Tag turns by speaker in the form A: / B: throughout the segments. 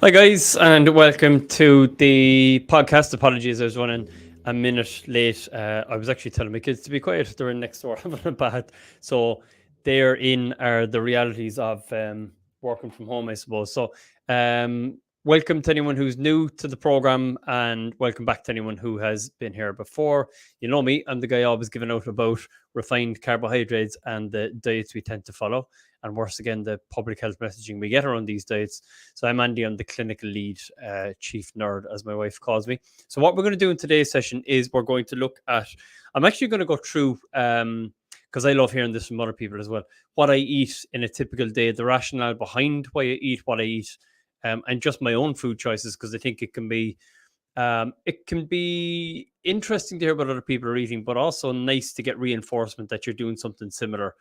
A: Hi, guys, and welcome to the podcast. Apologies, I was running a minute late. I was actually telling my kids to be quiet. They're in next door having a bath. So, therein are the realities of working from home, I suppose. So, welcome to anyone who's new to the program, and welcome back to anyone who has been here before. You know me, I'm the guy always giving out about refined carbohydrates and the diets we tend to follow. And worse again, the public health messaging we get around these diets. So I'm Andy, I'm the clinical lead, chief nerd, as my wife calls me. So what we're going to do in today's session is we're going to look at, I'm actually going to go through, because I love hearing this from other people as well, what I eat in a typical day, the rationale behind why I eat what I eat, and just my own food choices, because I think it can be interesting to hear what other people are eating, but also nice to get reinforcement that you're doing something similar.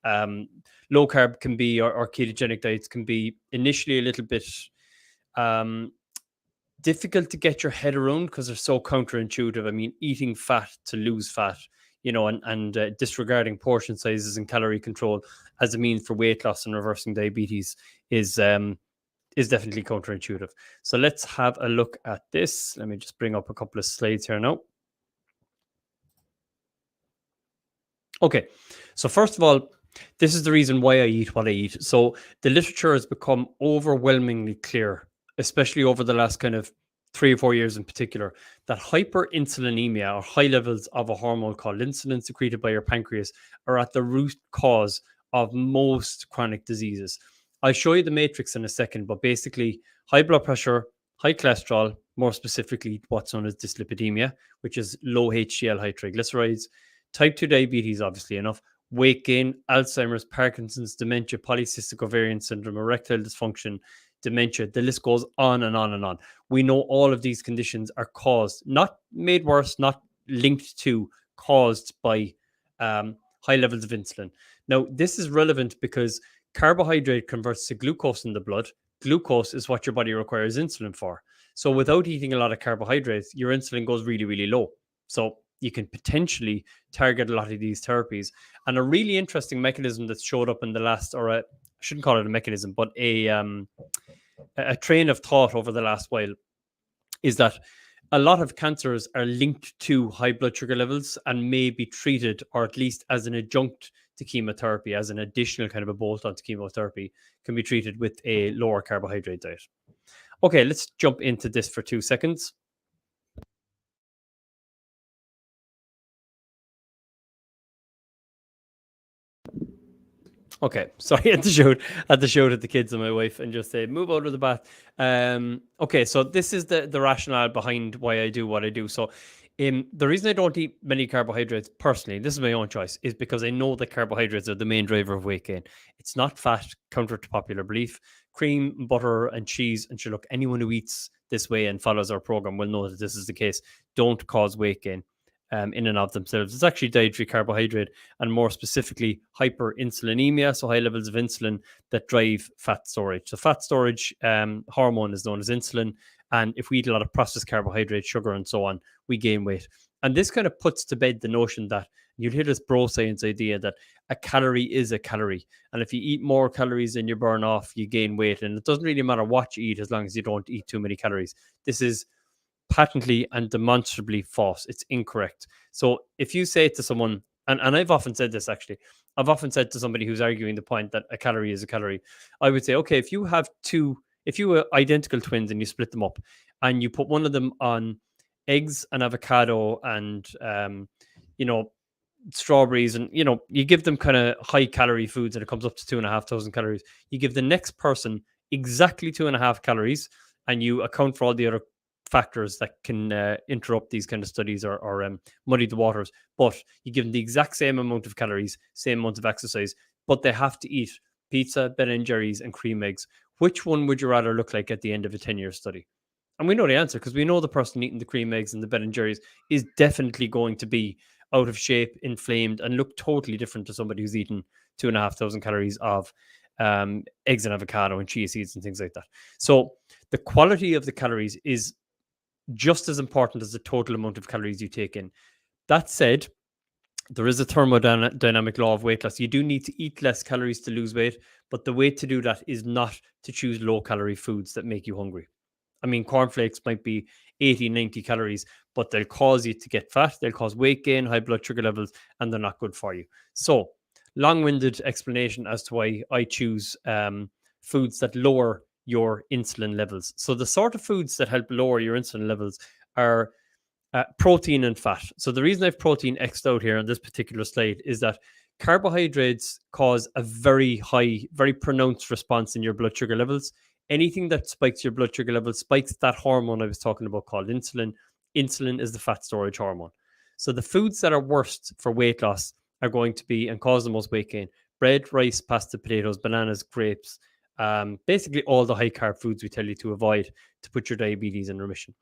A: Um, Low carb can be, or ketogenic diets can be initially a little bit um, difficult to get your head around because they're so counterintuitive. I mean, eating fat to lose fat, and disregarding portion sizes and calorie control as a means for weight loss and reversing diabetes is definitely counterintuitive. So let's have a look at this. Let me just bring up a couple of slides here now. Okay, so first of all, this is the reason why I eat what I eat. So the literature has become overwhelmingly clear, especially over the last kind of 3 or 4 years in particular, that hyperinsulinemia, or high levels of a hormone called insulin secreted by your pancreas, are at the root cause of most chronic diseases. I'll show you the matrix in a second, but basically, high blood pressure, high cholesterol, more specifically, what's known as dyslipidemia, which is low HDL, high triglycerides, type 2 diabetes, obviously enough, weight gain, Alzheimer's, Parkinson's, dementia, polycystic ovarian syndrome, erectile dysfunction, dementia. The list goes on and on and on. We know all of these conditions are caused, not made worse, not linked to, caused by high levels of insulin. Now, this is relevant because carbohydrate converts to glucose in the blood. Glucose is what your body requires insulin for. So, without eating a lot of carbohydrates, your insulin goes really, really low. So, you can potentially target a lot of these therapies. And a really interesting mechanism that's showed up in the last, or I shouldn't call it a mechanism, but a train of thought over the last while is that a lot of cancers are linked to high blood sugar levels and may be treated, or at least as an adjunct to chemotherapy, as an additional kind of a bolt onto chemotherapy, can be treated with a lower carbohydrate diet. Okay, let's jump into this for 2 seconds. Okay, sorry, I had to show it to the kids and my wife and just say, move out of the bath. Okay, so this is the rationale behind why I do what I do. So the reason I don't eat many carbohydrates personally, this is my own choice, is because I know that carbohydrates are the main driver of weight gain. It's not fat, counter to popular belief. Cream, butter, and cheese, and sure, look, anyone who eats this way and follows our program will know that this is the case, don't cause weight gain. In and of themselves. It's actually dietary carbohydrate, and more specifically, hyperinsulinemia, so high levels of insulin that drive fat storage. So, fat storage hormone is known as insulin. And if we eat a lot of processed carbohydrate, sugar, and so on, we gain weight. And this kind of puts to bed the notion that you'll hear this bro science idea that a calorie is a calorie. And if you eat more calories than you burn off, you gain weight. And it doesn't really matter what you eat as long as you don't eat too many calories. This is patently and demonstrably false. It's incorrect. So if you say to someone, and I've often said this actually, I've often said to somebody who's arguing the point that a calorie is a calorie, I would say, okay, if you were identical twins and you split them up and you put one of them on eggs and avocado and, strawberries, and, you give them kind of high calorie foods and it comes up to 2,500 calories. You give the next person exactly 2.5 calories and you account for all the other factors that can interrupt these kind of studies or muddy the waters. But you give them the exact same amount of calories, same amount of exercise, but they have to eat pizza, Ben and Jerry's, and cream eggs. Which one would you rather look like at the end of a 10-year study? And we know the answer because we know the person eating the cream eggs and the Ben and Jerry's is definitely going to be out of shape, inflamed, and look totally different to somebody who's eaten 2,500 calories of eggs and avocado and chia seeds and things like that. So the quality of the calories is just as important as the total amount of calories you take in. That said, There is a thermodynamic law of weight loss. You do need to eat less calories to lose weight, but the way to do that is not to choose low calorie foods that make you hungry. I mean, cornflakes might be 80, 90 calories, but they'll cause you to get fat, they'll cause weight gain, high blood sugar levels, and they're not good for you. So, long winded explanation as to why I choose foods that lower your insulin levels. So, the sort of foods that help lower your insulin levels are protein and fat. So the reason I've protein X'd out here on this particular slide is that carbohydrates cause a very high, very pronounced response in your blood sugar levels. Anything that spikes your blood sugar levels spikes that hormone I was talking about called insulin. Insulin is the fat storage hormone. So the foods that are worst for weight loss are going to be and cause the most weight gain: bread, rice, pasta, potatoes, bananas, grapes, basically all the high carb foods we tell you to avoid to put your diabetes in remission.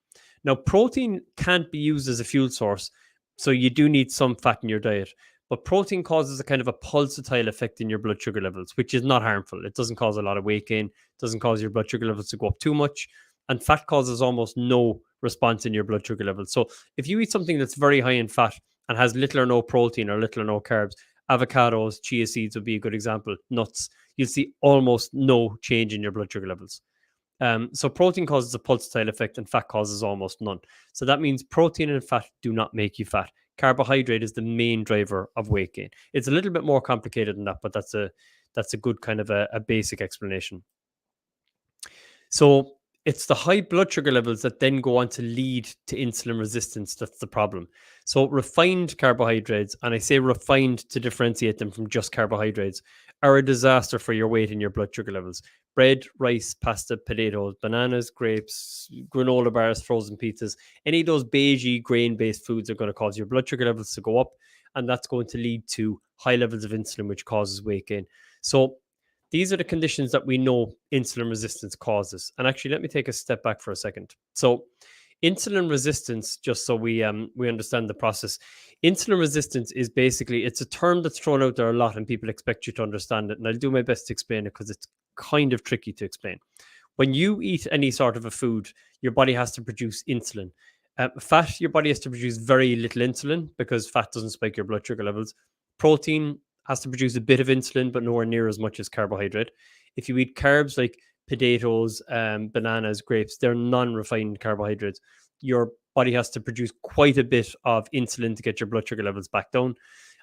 A: Now, protein can't be used as a fuel source, so you do need some fat in your diet. But protein causes a kind of a pulsatile effect in your blood sugar levels, which is not harmful. It doesn't cause a lot of weight gain, doesn't cause your blood sugar levels to go up too much. And fat causes almost no response in your blood sugar levels. So if you eat something that's very high in fat and has little or no protein or little or no carbs, avocados, chia seeds would be a good example, nuts, you'll see almost no change in your blood sugar levels. So protein causes a pulsatile effect and fat causes almost none. So that means protein and fat do not make you fat. Carbohydrate is the main driver of weight gain. It's a little bit more complicated than that, but that's a good kind of a basic explanation. So it's the high blood sugar levels that then go on to lead to insulin resistance. That's the problem. So refined carbohydrates, and I say refined to differentiate them from just carbohydrates, are a disaster for your weight and your blood sugar levels. Bread, rice, pasta, potatoes, bananas, grapes, granola bars, frozen pizzas, any of those beigey grain-based foods are going to cause your blood sugar levels to go up, and that's going to lead to high levels of insulin, which causes weight gain. So these are the conditions that we know insulin resistance causes. And actually, let me take a step back for a second. So, insulin resistance, just so we understand the process, insulin resistance is basically, it's a term that's thrown out there a lot, and people expect you to understand it. And I'll do my best to explain it because it's kind of tricky to explain. When you eat any sort of a food, your body has to produce insulin. Fat, your body has to produce very little insulin because fat doesn't spike your blood sugar levels. Protein has to produce a bit of insulin, but nowhere near as much as carbohydrate. If you eat carbs like potatoes, bananas, grapes, they're non-refined carbohydrates. Your body has to produce quite a bit of insulin to get your blood sugar levels back down.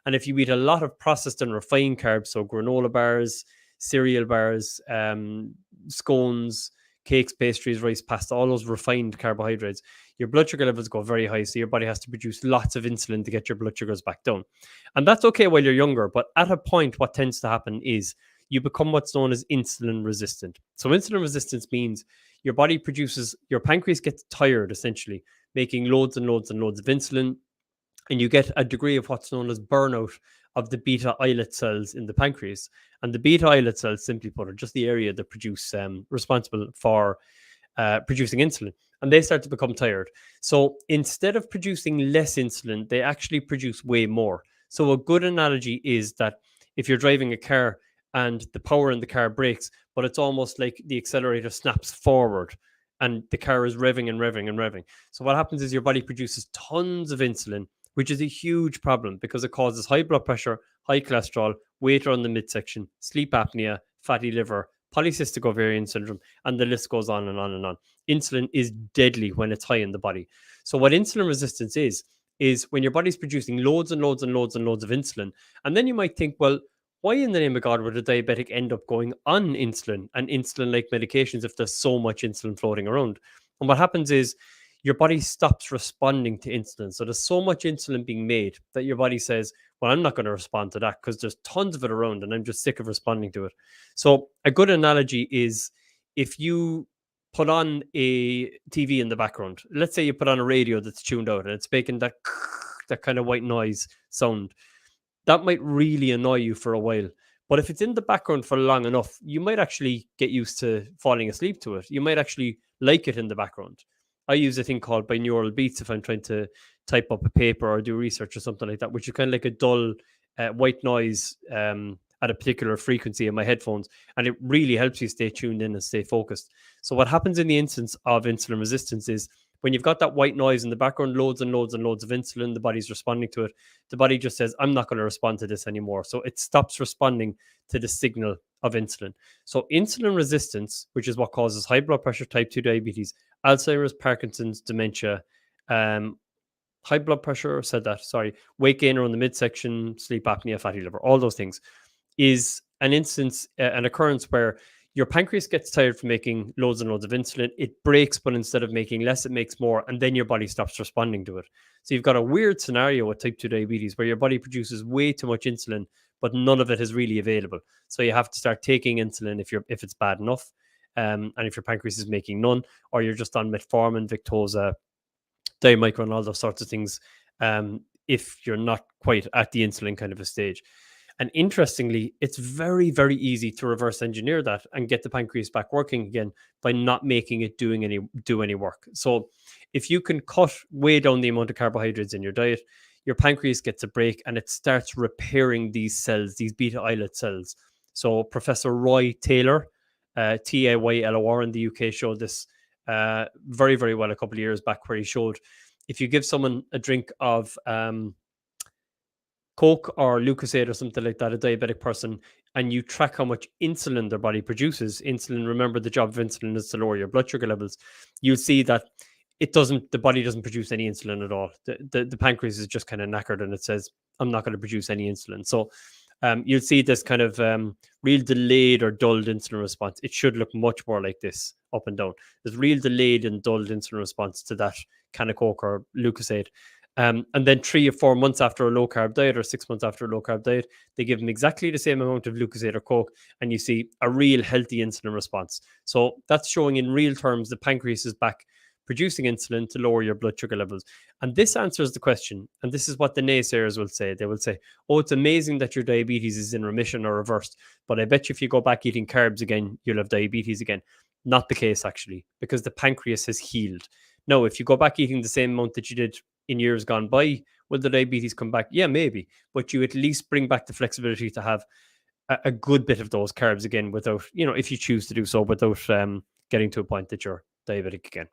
A: And if you eat a lot of processed and refined carbs, so granola bars, cereal bars, scones, cakes, pastries, rice, pasta, all those refined carbohydrates, your blood sugar levels go very high. So your body has to produce lots of insulin to get your blood sugars back down. And that's okay while you're younger. But at a point, what tends to happen is you become what's known as insulin resistant. So insulin resistance means your body produces, your pancreas gets tired essentially, making loads and loads and loads of insulin. And you get a degree of what's known as burnout of the beta islet cells in the pancreas. And the beta islet cells, simply put, are just the area that produce responsible for producing insulin, and they start to become tired. So instead of producing less insulin, they actually produce way more. So a good analogy is that if you're driving a car and the power in the car breaks, but it's almost like the accelerator snaps forward and the car is revving and revving and revving. So what happens is your body produces tons of insulin, which is a huge problem because it causes high blood pressure, high cholesterol, weight around the midsection, sleep apnea, fatty liver, polycystic ovarian syndrome, and the list goes on and on and on. Insulin is deadly when it's high in the body. So what insulin resistance is when your body's producing loads and loads and loads and loads of insulin. And then you might think, well, why in the name of God would a diabetic end up going on insulin and insulin-like medications if there's so much insulin floating around? And what happens is your body stops responding to insulin. So there's so much insulin being made that your body says, well, I'm not going to respond to that because there's tons of it around and I'm just sick of responding to it. So a good analogy is if you put on a TV in the background, let's say you put on a radio that's tuned out and it's making that kind of white noise sound, that might really annoy you for a while. But if it's in the background for long enough, you might actually get used to falling asleep to it. You might actually like it in the background. I use a thing called binaural beats if I'm trying to type up a paper or do research or something like that, which is kind of like a dull white noise at a particular frequency in my headphones. And it really helps you stay tuned in and stay focused. So what happens in the instance of insulin resistance is When you've got that white noise in the background, loads and loads and loads of insulin, the body's responding to it. The body just says, I'm not going to respond to this anymore. So it stops responding to the signal of insulin. So insulin resistance, which is what causes high blood pressure, type 2 diabetes, Alzheimer's, Parkinson's, dementia, high blood pressure, weight gain around the midsection, sleep apnea, fatty liver, all those things, is an occurrence where your pancreas gets tired from making loads and loads of insulin. It breaks, but instead of making less, it makes more, and then your body stops responding to it. So you've got a weird scenario with type 2 diabetes where your body produces way too much insulin, but none of it is really available. So you have to start taking insulin if it's bad enough, and if your pancreas is making none, or you're just on metformin, Victoza, Diamicron, all those sorts of things, if you're not quite at the insulin kind of a stage. And interestingly, it's very, very easy to reverse engineer that and get the pancreas back working again by not making it do any work. So if you can cut way down the amount of carbohydrates in your diet, your pancreas gets a break and it starts repairing these cells, these beta islet cells. So Professor Roy Taylor, Taylor in the UK, showed this very, very well a couple of years back, where he showed if you give someone a drink of Coke or Lucozade or something like that, a diabetic person, and you track how much insulin their body produces. Insulin, remember, the job of insulin is to lower your blood sugar levels. You'll see that the body doesn't produce any insulin at all. The pancreas is just kind of knackered and it says, I'm not going to produce any insulin. So you'll see this kind of real delayed or dulled insulin response. It should look much more like this up and down. There's real delayed and dulled insulin response to that can of Coke or Lucozade. And then 3 or 4 months after a low carb diet, or 6 months after a low carb diet, they give them exactly the same amount of Lucozade or Coke, and you see a real healthy insulin response. So that's showing in real terms the pancreas is back producing insulin to lower your blood sugar levels. And this answers the question. And this is what the naysayers will say. They will say, oh, it's amazing that your diabetes is in remission or reversed, but I bet you if you go back eating carbs again, you'll have diabetes again. Not the case, actually, because the pancreas has healed. Now, if you go back eating the same amount that you did in years gone by, will the diabetes come back? Yeah, maybe. But you at least bring back the flexibility to have a good bit of those carbs again without, if you choose to do so, without getting to a point that you're diabetic again.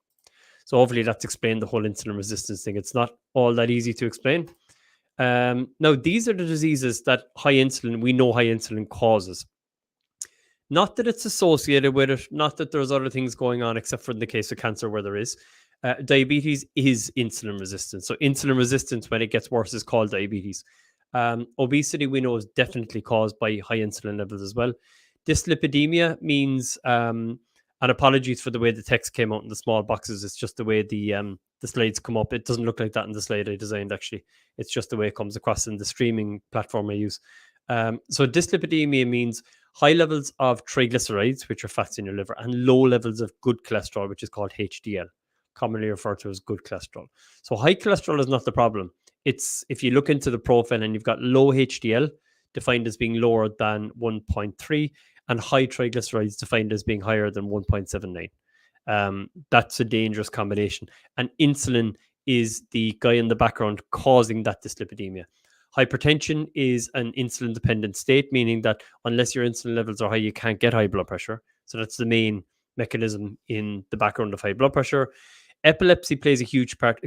A: So hopefully that's explained the whole insulin resistance thing. It's not all that easy to explain. Now, these are the diseases that we know high insulin causes. Not that it's associated with it, not that there's other things going on, except for in the case of cancer where there is. Diabetes is insulin resistance. So insulin resistance, when it gets worse, is called diabetes. Obesity, we know, is definitely caused by high insulin levels as well. Dyslipidemia means, and apologies for the way the text came out in the small boxes. It's just the way the slides come up. It doesn't look like that in the slide I designed, actually. It's just the way it comes across in the streaming platform I use. So dyslipidemia means high levels of triglycerides, which are fats in your liver, and low levels of good cholesterol, which is called HDL, commonly referred to as good cholesterol. So high cholesterol is not the problem. It's if you look into the profile and you've got low HDL, defined as being lower than 1.3, and high triglycerides defined as being higher than 1.79. That's a dangerous combination. And insulin is the guy in the background causing that dyslipidemia. Hypertension is an insulin-dependent state, meaning that unless your insulin levels are high, you can't get high blood pressure. So that's the main mechanism in the background of high blood pressure. Insulin plays a huge part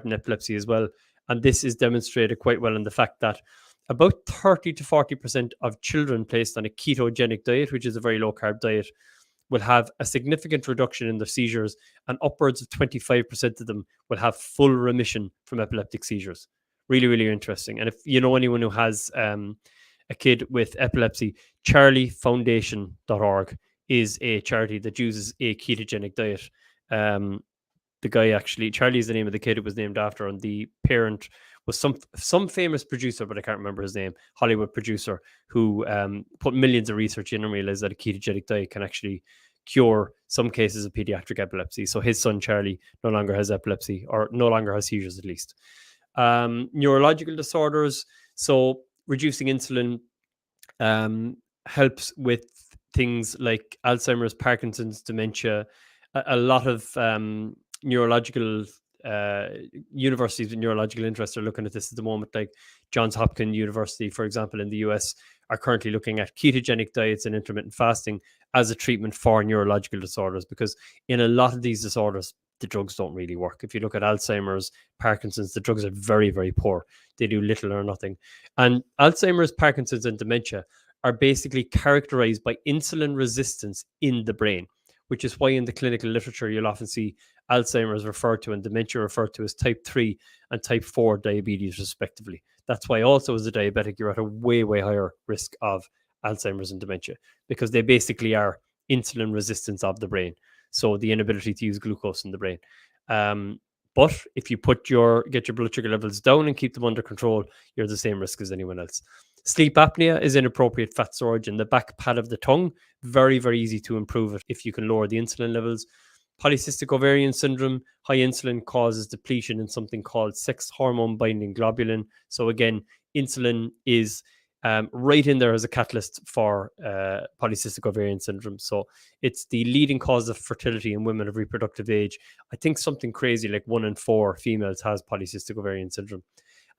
A: in epilepsy as well. And this is demonstrated quite well in the fact that about 30 to 40% of children placed on a ketogenic diet, which is a very low-carb diet, will have a significant reduction in their seizures, and upwards of 25% of them will have full remission from epileptic seizures. Really, really interesting. And if you know anyone who has a kid with epilepsy, charliefoundation.org is a charity that uses a ketogenic diet. The guy, actually, Charlie is the name of the kid it was named after, and the parent was some famous producer, but I can't remember his name, Hollywood producer, who put millions of research in and realized that a ketogenic diet can actually cure some cases of pediatric epilepsy. So his son, Charlie, no longer has epilepsy, or no longer has seizures, at least. Neurological disorders. So reducing insulin helps with things like Alzheimer's, Parkinson's, dementia. A lot of neurological universities with neurological interest are looking at this at the moment, like Johns Hopkins University, for example, in the US, are currently looking at ketogenic diets and intermittent fasting as a treatment for neurological disorders, because in a lot of these disorders, the drugs don't really work. If you look at Alzheimer's, Parkinson's, the drugs are very, very poor. They do little or nothing. And Alzheimer's, Parkinson's, and dementia are basically characterized by insulin resistance in the brain, which is why in the clinical literature you'll often see Alzheimer's referred to and dementia referred to as type 3 and type 4 diabetes, respectively. That's why also as a diabetic, you're at a way, way higher risk of Alzheimer's and dementia, because they basically are insulin resistance of the brain. So the inability to use glucose in the brain. But if you get your blood sugar levels down and keep them under control, you're the same risk as anyone else. Sleep apnea is inappropriate fat storage in the back pad of the tongue. Very, very easy to improve it if you can lower the insulin levels. Polycystic ovarian syndrome, high insulin causes depletion in something called sex hormone binding globulin. So again, insulin is right in there as a catalyst for polycystic ovarian syndrome. So it's the leading cause of fertility in women of reproductive age. I think something crazy like 1 in 4 females has polycystic ovarian syndrome.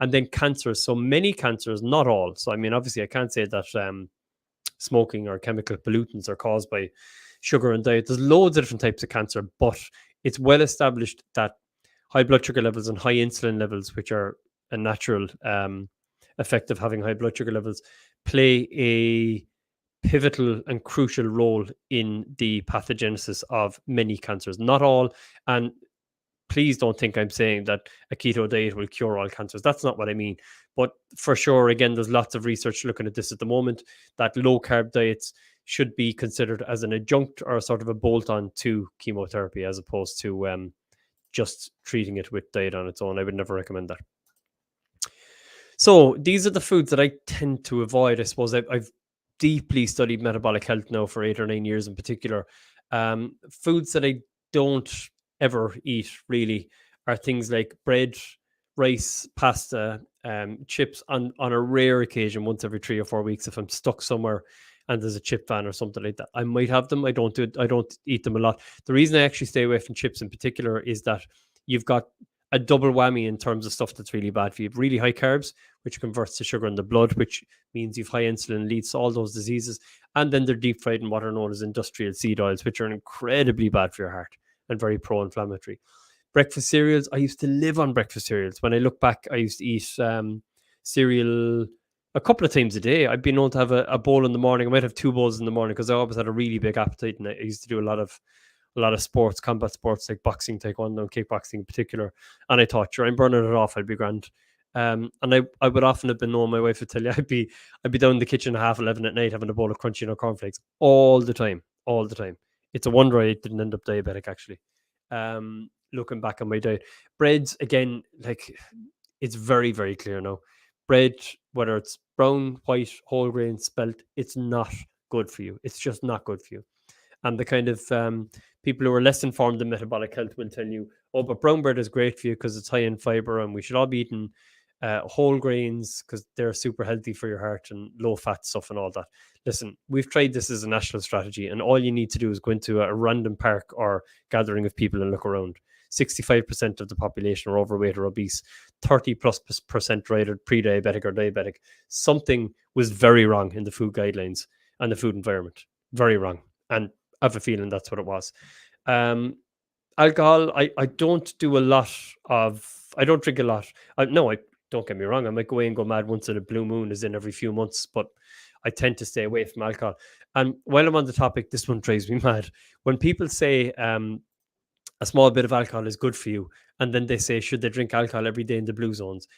A: And then cancers. So many cancers, not all. So I mean, obviously I can't say that smoking or chemical pollutants are caused by sugar and diet. There's loads of different types of cancer, but it's well established that high blood sugar levels and high insulin levels, which are a natural effect of having high blood sugar levels, play a pivotal and crucial role in the pathogenesis of many cancers. Not all, and please don't think I'm saying that a keto diet will cure all cancers. That's not what I mean. But for sure, again, there's lots of research looking at this at the moment, that low carb diets should be considered as an adjunct or a sort of a bolt on to chemotherapy, as opposed to just treating it with diet on its own. I would never recommend that. So these are the foods that I tend to avoid. I suppose I've deeply studied metabolic health now for 8 or 9 years in particular. Foods that I don't ever eat really are things like bread, rice, pasta, chips on a rare occasion, once every 3 or 4 weeks. If I'm stuck somewhere and there's a chip van or something like that, I might have them. I don't eat them a lot. The reason I actually stay away from chips in particular is that you've got a double whammy in terms of stuff that's really bad for you. You have really high carbs, which converts to sugar in the blood, which means you've high insulin, leads to all those diseases. And then they're deep fried in what are known as industrial seed oils, which are incredibly bad for your heart and very pro-inflammatory. Breakfast cereals, I used to live on breakfast cereals. When I look back, I used to eat cereal a couple of times a day. I'd been known to have a bowl in the morning. I might have 2 bowls in the morning because I always had a really big appetite, and I used to do a lot of sports, combat sports like boxing, taekwondo, and kickboxing in particular. And I thought, sure, I'm burning it off, I'd be grand. And I would often have been known, my wife would tell you, I'd be down in the kitchen at 11:30 at night having a bowl of crunchy cornflakes all the time. It's a wonder I didn't end up diabetic, actually. Looking back on my diet, breads, again, like, it's very, very clear now. Bread, whether it's brown, white, whole grain, spelt, it's not good for you. It's just not good for you. And the kind of people who are less informed in metabolic health will tell you, oh, but brown bread is great for you because it's high in fiber and we should all be eating whole grains because they're super healthy for your heart and low fat stuff and all that. Listen, we've tried this as a national strategy, and all you need to do is go into a random park or gathering of people and look around. 65% of the population are overweight or obese, 30+% rated pre-diabetic or diabetic. Something was very wrong in the food guidelines and the food environment. Very wrong. And I have a feeling that's what it was. Alcohol, I don't do a lot of, I don't drink a lot. Don't get me wrong. I might go away and go mad once in a blue moon, as in every few months, but I tend to stay away from alcohol. And while I'm on the topic, this one drives me mad. When people say a small bit of alcohol is good for you, and then they say, should they drink alcohol every day in the blue zones?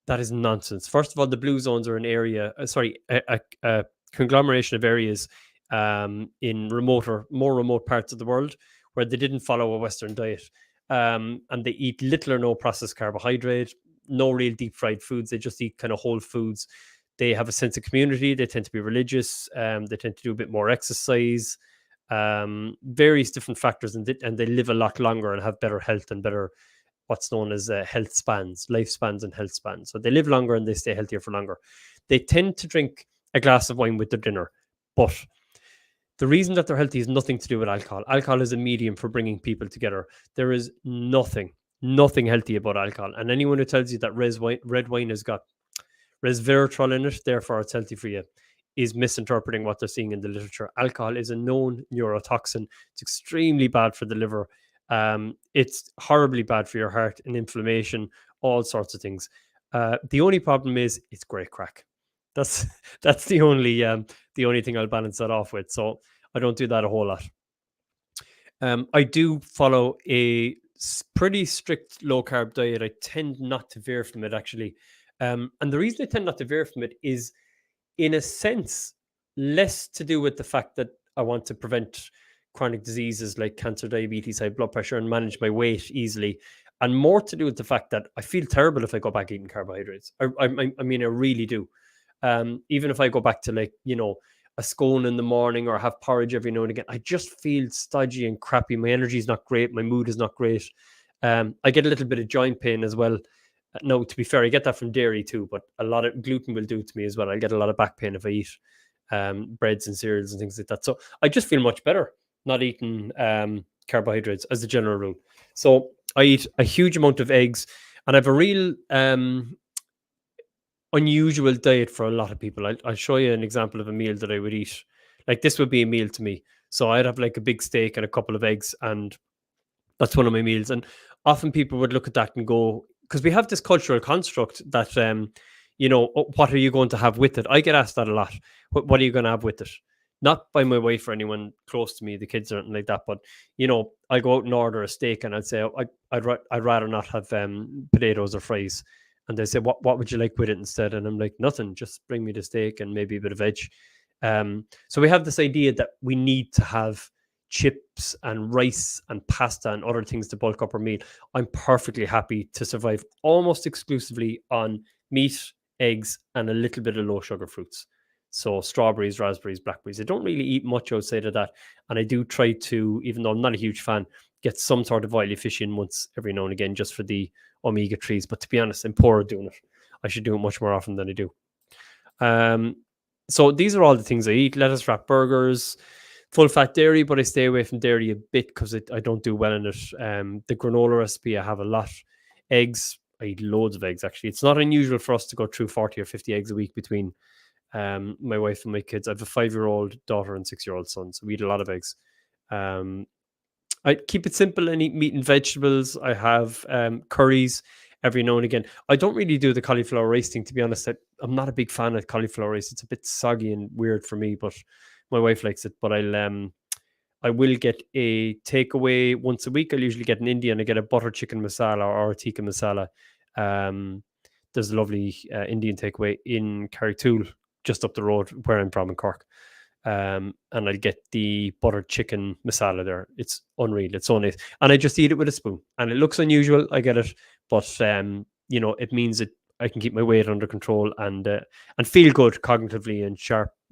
A: That is nonsense. First of all, the blue zones are an area, a conglomeration of areas in more remote parts of the world where they didn't follow a Western diet. And they eat little or no processed carbohydrate, no real deep fried foods. They just eat kind of whole foods. They have a sense of community. They tend to be religious. They tend to do a bit more exercise, various different factors, and they live a lot longer and have better health and better what's known as health spans, lifespans and health spans. So they live longer and they stay healthier for longer. They tend to drink a glass of wine with their dinner, but the reason that they're healthy is nothing to do with alcohol. Alcohol is a medium for bringing people together. There is nothing healthy about alcohol. And anyone who tells you that red wine has got resveratrol in it, therefore it's healthy for you, is misinterpreting what they're seeing in the literature. Alcohol is a known neurotoxin. It's extremely bad for the liver. It's horribly bad for your heart and inflammation, all sorts of things. The only problem is it's great crack. That's that's the only thing I'll balance that off with. So I don't do that a whole lot. I do follow a pretty strict low carb diet. I tend not to veer from it actually. And the reason I tend not to veer from it is, in a sense, less to do with the fact that I want to prevent chronic diseases like cancer, diabetes, high blood pressure, and manage my weight easily, and more to do with the fact that I feel terrible if I go back eating carbohydrates. I mean, I really do. Even if I go back to, like, a scone in the morning or have porridge every now and again, I just feel stodgy and crappy. My energy is not great. My mood is not great. I get a little bit of joint pain as well. No, to be fair, I get that from dairy too, but a lot of gluten will do it to me as well. I get a lot of back pain if I eat breads and cereals and things like that. So I just feel much better not eating carbohydrates as a general rule. So I eat a huge amount of eggs, and I have a real unusual diet for a lot of people. I'll show you an example of a meal that I would eat. Like, this would be a meal to me. So I'd have like a big steak and a couple of eggs, and that's one of my meals. And often people would look at that and go, because we have this cultural construct that, "Oh, what are you going to have with it?" I get asked that a lot. What are you going to have with it? Not by my wife or anyone close to me, the kids or anything like that. But, I go out and order a steak and I'd say, "Oh, I'd rather not have potatoes or fries." And they say, what would you like with it instead? And I'm like, nothing, just bring me the steak and maybe a bit of veg. So we have this idea that we need to have chips and rice and pasta and other things to bulk up our meal. I'm perfectly happy to survive almost exclusively on meat, eggs, and a little bit of low sugar fruits. So strawberries, raspberries, blackberries. I don't really eat much outside of that. And I do try to, even though I'm not a huge fan, get some sort of oily fish in once every now and again, just for the omega-3s. But to be honest, I'm poor at doing it. I should do it much more often than I do. So these are all the things I eat: lettuce wrap burgers, full fat dairy, but I stay away from dairy a bit because I don't do well in it. The granola recipe, I have a lot. Eggs, I eat loads of eggs actually. It's not unusual for us to go through 40 or 50 eggs a week between my wife and my kids. I have a 5-year-old daughter and 6-year-old son, so we eat a lot of eggs. I keep it simple and eat meat and vegetables. I have curries every now and again. I don't really do the cauliflower rice thing, to be honest. I'm not a big fan of cauliflower rice. It's a bit soggy and weird for me, but my wife likes it. But I will get a takeaway once a week. I'll usually get an Indian. I get a butter chicken masala or a tikka masala. There's a lovely Indian takeaway in Carrigtwohill, just up the road where I'm from in Cork. And I get the buttered chicken masala there. It's unreal. It's so nice. And I just eat it with a spoon. And it looks unusual, I get it. But, it means that I can keep my weight under control and feel good cognitively and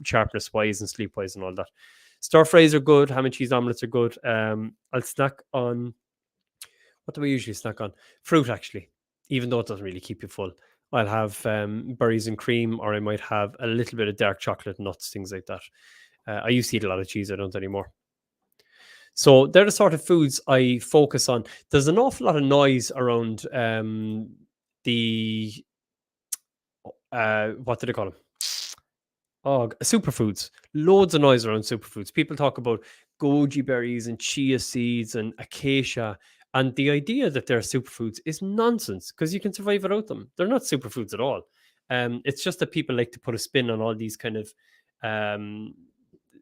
A: sharpness-wise and sleep-wise and all that. Stir fries are good. Ham and cheese omelets are good. I'll snack on... What do I usually snack on? Fruit, actually, even though it doesn't really keep you full. I'll have berries and cream, or I might have a little bit of dark chocolate, nuts, things like that. I used to eat a lot of cheese. I don't anymore. So they're the sort of foods I focus on. There's an awful lot of noise around the... what do they call them? Oh, superfoods. Loads of noise around superfoods. People talk about goji berries and chia seeds and acacia. And the idea that they're superfoods is nonsense, because you can survive without them. They're not superfoods at all. It's just that people like to put a spin on all these kind of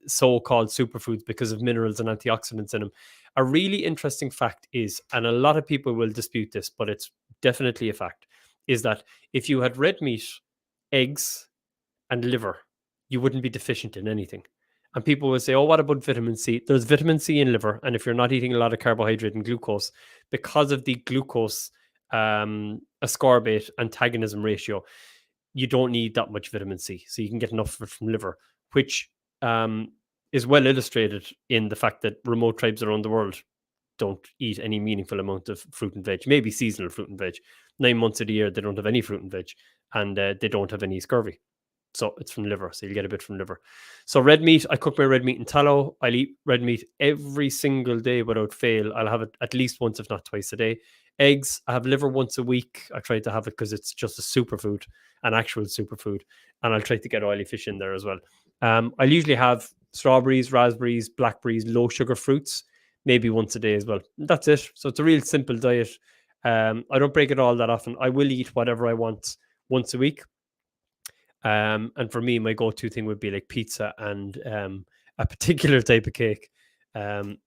A: so-called superfoods because of minerals and antioxidants in them. A really interesting fact is, and a lot of people will dispute this, but it's definitely a fact, is that if you had red meat, eggs, and liver, you wouldn't be deficient in anything. And people will say, oh, what about vitamin C? There's vitamin C in liver. And if you're not eating a lot of carbohydrate and glucose, because of the glucose ascorbate antagonism ratio, you don't need that much vitamin C. So you can get enough of it from liver, which is well illustrated in the fact that remote tribes around the world don't eat any meaningful amount of fruit and veg, maybe seasonal fruit and veg. 9 months of the year, they don't have any fruit and veg, and they don't have any scurvy. So it's from liver. So you get a bit from liver. So red meat, I cook my red meat in tallow. I'll eat red meat every single day without fail. I'll have it at least once, if not twice a day. Eggs, I have liver once a week. I try to have it because it's just a superfood, an actual superfood. And I'll try to get oily fish in there as well. I'll usually have strawberries, raspberries, blackberries, low sugar fruits, maybe once a day as well. That's it. So it's a real simple diet. I don't break it all that often. I will eat whatever I want once a week. And for me, my go-to thing would be like pizza and a particular type of cake. Um,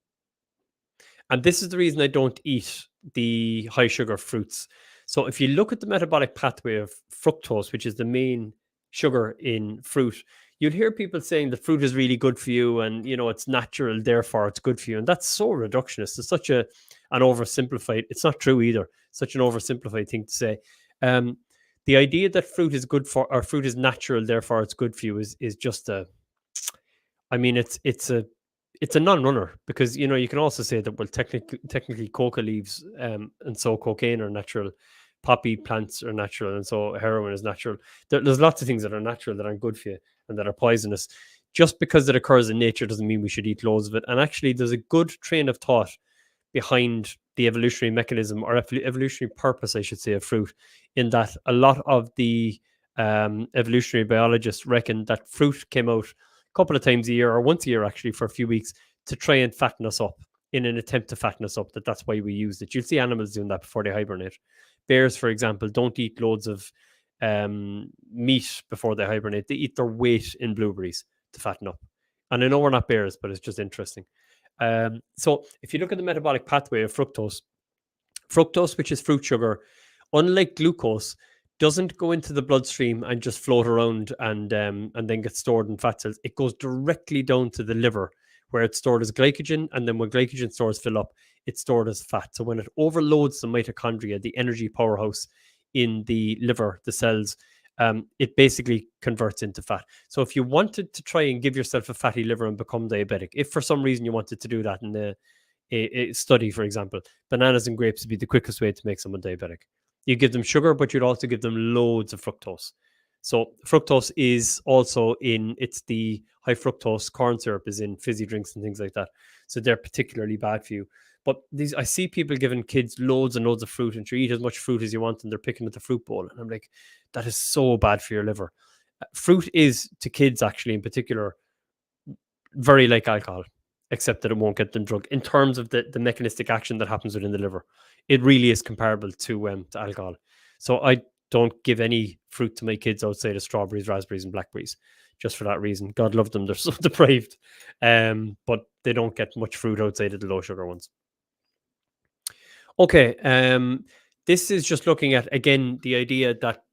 A: and this is the reason I don't eat the high sugar fruits. So if you look at the metabolic pathway of fructose, which is the main sugar in fruit, you'll hear people saying the fruit is really good for you and it's natural, therefore it's good for you. And that's so reductionist. It's such an oversimplified, it's not true either. Such an oversimplified thing to say. The idea that fruit is good for, or fruit is natural, therefore it's good for you is just it's a non-runner, because you can also say that, well, technically coca leaves and so cocaine are natural, poppy plants are natural, and so heroin is natural. There's lots of things that are natural that aren't good for you and that are poisonous. Just because it occurs in nature doesn't mean we should eat loads of it. And actually, there's a good train of thought behind the evolutionary mechanism, or evolutionary purpose, I should say, of fruit, in that a lot of the evolutionary biologists reckon that fruit came out a couple of times a year, or once a year actually, for a few weeks, to try and fatten us up, in an attempt to fatten us up. That's why we used it. You'll see animals doing that before they hibernate. Bears, for example, don't eat loads of meat before they hibernate. They eat their weight in blueberries to fatten up. And I know we're not bears, but it's just interesting. So if you look at the metabolic pathway of fructose, which is fruit sugar, unlike glucose, doesn't go into the bloodstream and just float around and then get stored in fat cells. It goes directly down to the liver, where it's stored as glycogen, and then when glycogen stores fill up, it's stored as fat. So when it overloads the mitochondria, the energy powerhouse in the liver, the cells, it basically converts into fat. So if you wanted to try and give yourself a fatty liver and become diabetic, if for some reason you wanted to do that in a study, for example, bananas and grapes would be the quickest way to make someone diabetic. You give them sugar, but you'd also give them loads of fructose. So fructose is also it's the high fructose corn syrup is in fizzy drinks and things like that. So they're particularly bad for you. But I see people giving kids loads and loads of fruit, and you eat as much fruit as you want, and they're picking at the fruit bowl. And I'm like, that is so bad for your liver. Fruit is, to kids actually in particular, very like alcohol, except that it won't get them drunk in terms of the mechanistic action that happens within the liver. It really is comparable to alcohol. So I don't give any fruit to my kids outside of strawberries, raspberries, and blackberries, just for that reason. God love them; they're so depraved, but they don't get much fruit outside of the low sugar ones. Okay, this is just looking at, again, the idea that,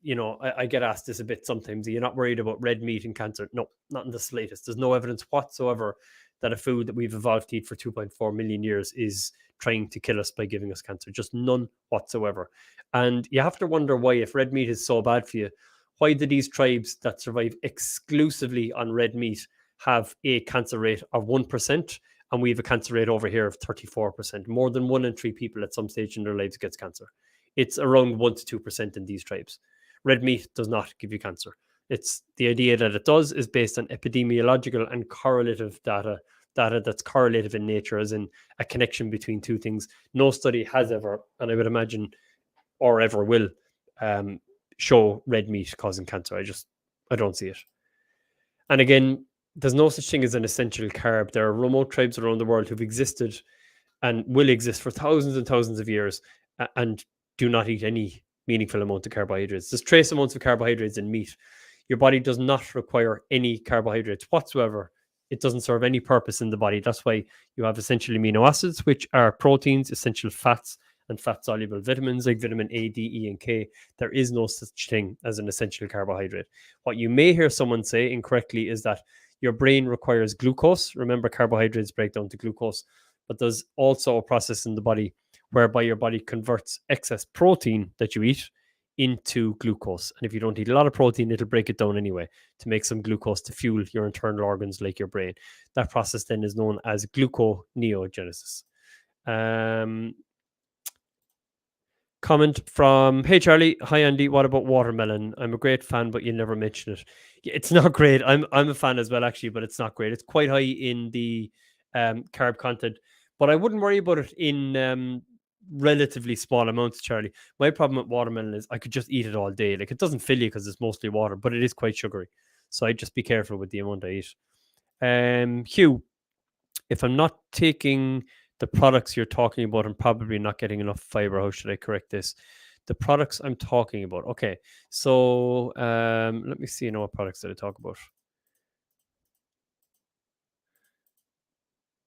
A: I get asked this a bit sometimes. Are you not worried about red meat and cancer? No, not in the slightest. There's no evidence whatsoever that a food that we've evolved to eat for 2.4 million years is trying to kill us by giving us cancer. Just none whatsoever. And you have to wonder why, if red meat is so bad for you, why do these tribes that survive exclusively on red meat have a cancer rate of 1%? And we have a cancer rate over here of 34%. More than 1 in 3 people at some stage in their lives gets cancer. It's around 1 to 2% in these tribes. Red meat does not give you cancer. It's the idea that it does is based on epidemiological and correlative data that's correlative in nature, as in a connection between two things. No study has ever, and I would imagine, or ever will, show red meat causing cancer. I don't see it. And again, there's no such thing as an essential carb. There are remote tribes around the world who've existed and will exist for thousands and thousands of years and do not eat any meaningful amount of carbohydrates. There's trace amounts of carbohydrates in meat. Your body does not require any carbohydrates whatsoever. It doesn't serve any purpose in the body. That's why you have essential amino acids, which are proteins, essential fats, and fat-soluble vitamins like vitamin A, D, E, and K. There is no such thing as an essential carbohydrate. What you may hear someone say incorrectly is that your brain requires glucose. Remember, carbohydrates break down to glucose, but there's also a process in the body whereby your body converts excess protein that you eat into glucose. And if you don't eat a lot of protein, it'll break it down anyway to make some glucose to fuel your internal organs like your brain. That process then is known as gluconeogenesis. Comment from, hey Charlie, hi Andy, what about watermelon? I'm a great fan, but you never mention it. Yeah, it's not great. I'm a fan as well, actually, but it's not great. It's quite high in the carb content, but I wouldn't worry about it in relatively small amounts, Charlie. My problem with watermelon is I could just eat it all day. Like, it doesn't fill you because it's mostly water, but it is quite sugary. So I'd just be careful with the amount I eat. Hugh, if I'm not taking The products you're talking about, I'm probably not getting enough fiber. How should I correct this? The products I'm talking about. Okay. So let me see what products did I talk about.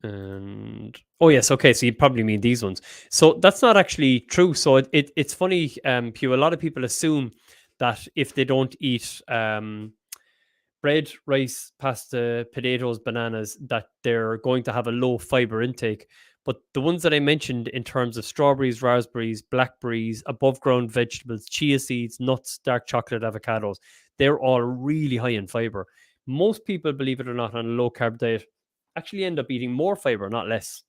A: And oh yes, okay. So you probably mean these ones. So that's not actually true. So it's funny, Pew. A lot of people assume that if they don't eat bread, rice, pasta, potatoes, bananas, that they're going to have a low fiber intake. But the ones that I mentioned in terms of strawberries, raspberries, blackberries, above ground vegetables, chia seeds, nuts, dark chocolate, avocados, they're all really high in fiber. Most people, believe it or not, on a low carb diet actually end up eating more fiber, not less.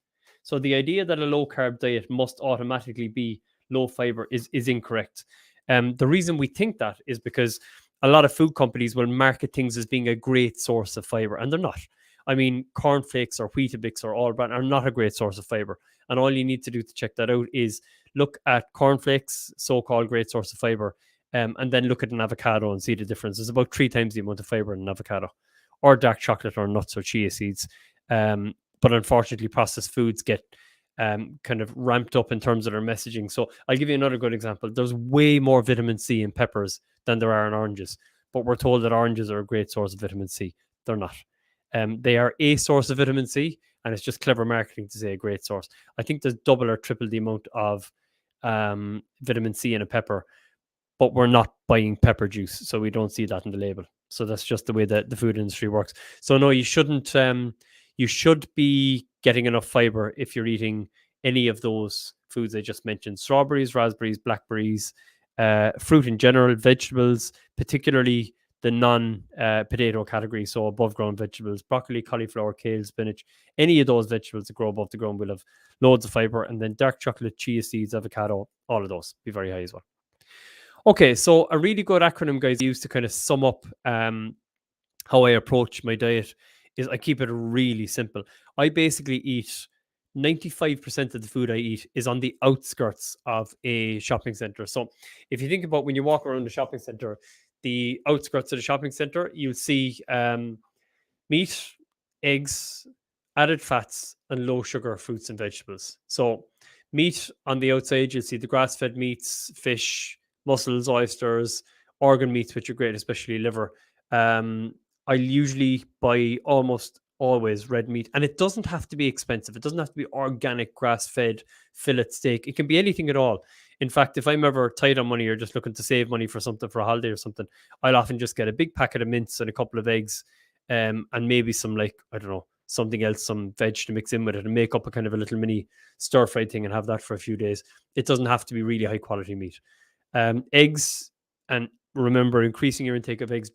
A: So the idea that a low carb diet must automatically be low fiber is incorrect. The reason we think that is because a lot of food companies will market things as being a great source of fiber, and they're not. I mean, cornflakes or Weetabix or all brand are not a great source of fiber. And all you need to do to check that out is look at cornflakes, so-called great source of fiber, and then look at an avocado and see the difference. It's about 3 times the amount of fiber in an avocado, or dark chocolate, or nuts, or chia seeds. But unfortunately, processed foods get kind of ramped up in terms of their messaging. So I'll give you another good example. There's way more vitamin C in peppers than there are in oranges, but we're told that oranges are a great source of vitamin C. They're not. They are a source of vitamin C, and it's just clever marketing to say a great source. I think there's double or triple the amount of vitamin C in a pepper, but we're not buying pepper juice, so we don't see that in the label. So that's just the way that the food industry works. So no, you shouldn't. You should be getting enough fiber if you're eating any of those foods I just mentioned: strawberries, raspberries, blackberries, fruit in general, vegetables, particularly the non-potato category. So above ground vegetables, broccoli, cauliflower, kale, spinach, any of those vegetables that grow above the ground will have loads of fiber. And then dark chocolate, chia seeds, avocado, all of those be very high as well. Okay, so a really good acronym, guys, I use to kind of sum up how I approach my diet is I keep it really simple. I basically eat 95% of the food I eat is on the outskirts of a shopping center. So if you think about when you walk around the shopping center, the outskirts of the shopping center, you'll see meat, eggs, added fats, and low sugar fruits and vegetables. So meat on the outside, you'll see the grass-fed meats, fish, mussels, oysters, organ meats, which are great, especially liver. I usually buy almost always red meat, and it doesn't have to be expensive. It doesn't have to be organic, grass-fed fillet steak. It can be anything at all. In fact, if I'm ever tight on money or just looking to save money for something for a holiday or something, I'll often just get a big packet of mince and a couple of eggs, and maybe some, like, I don't know, something else, some veg to mix in with it, and make up a kind of a little mini stir fry thing and have that for a few days. It doesn't have to be really high quality meat. Eggs, and remember, increasing your intake of eggs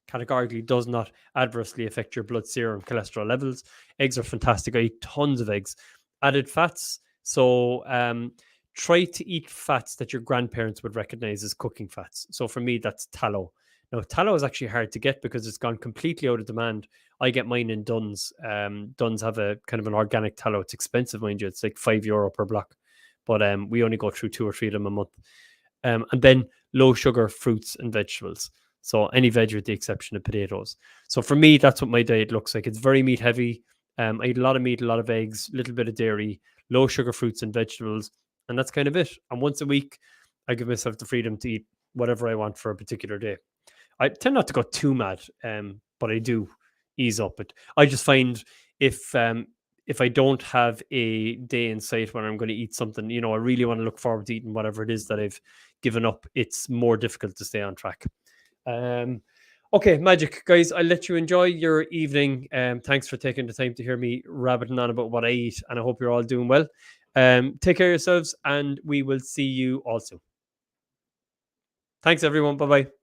A: categorically does not adversely affect your blood serum cholesterol levels. Eggs are fantastic. I eat tons of eggs. Added fats. So try to eat fats that your grandparents would recognize as cooking fats. So for me, that's tallow. Now, tallow is actually hard to get because it's gone completely out of demand. I get mine in Dunn's. Dunn's have a kind of an organic tallow. It's expensive, mind you. It's like €5 per block. But we only go through 2 or 3 of them a month. And then low sugar fruits and vegetables. So any veg with the exception of potatoes. So for me, that's what my diet looks like. It's very meat heavy. I eat a lot of meat, a lot of eggs, a little bit of dairy, low sugar fruits and vegetables. And that's kind of it. And once a week, I give myself the freedom to eat whatever I want for a particular day. I tend not to go too mad, but I do ease up. But I just find if I don't have a day in sight when I'm going to eat something, I really want to look forward to eating whatever it is that I've given up, it's more difficult to stay on track. Okay, magic, guys. I'll let you enjoy your evening. Thanks for taking the time to hear me rabbiting on about what I eat, and I hope you're all doing well. Take care of yourselves, and we will see you all soon. Thanks, everyone. Bye-bye.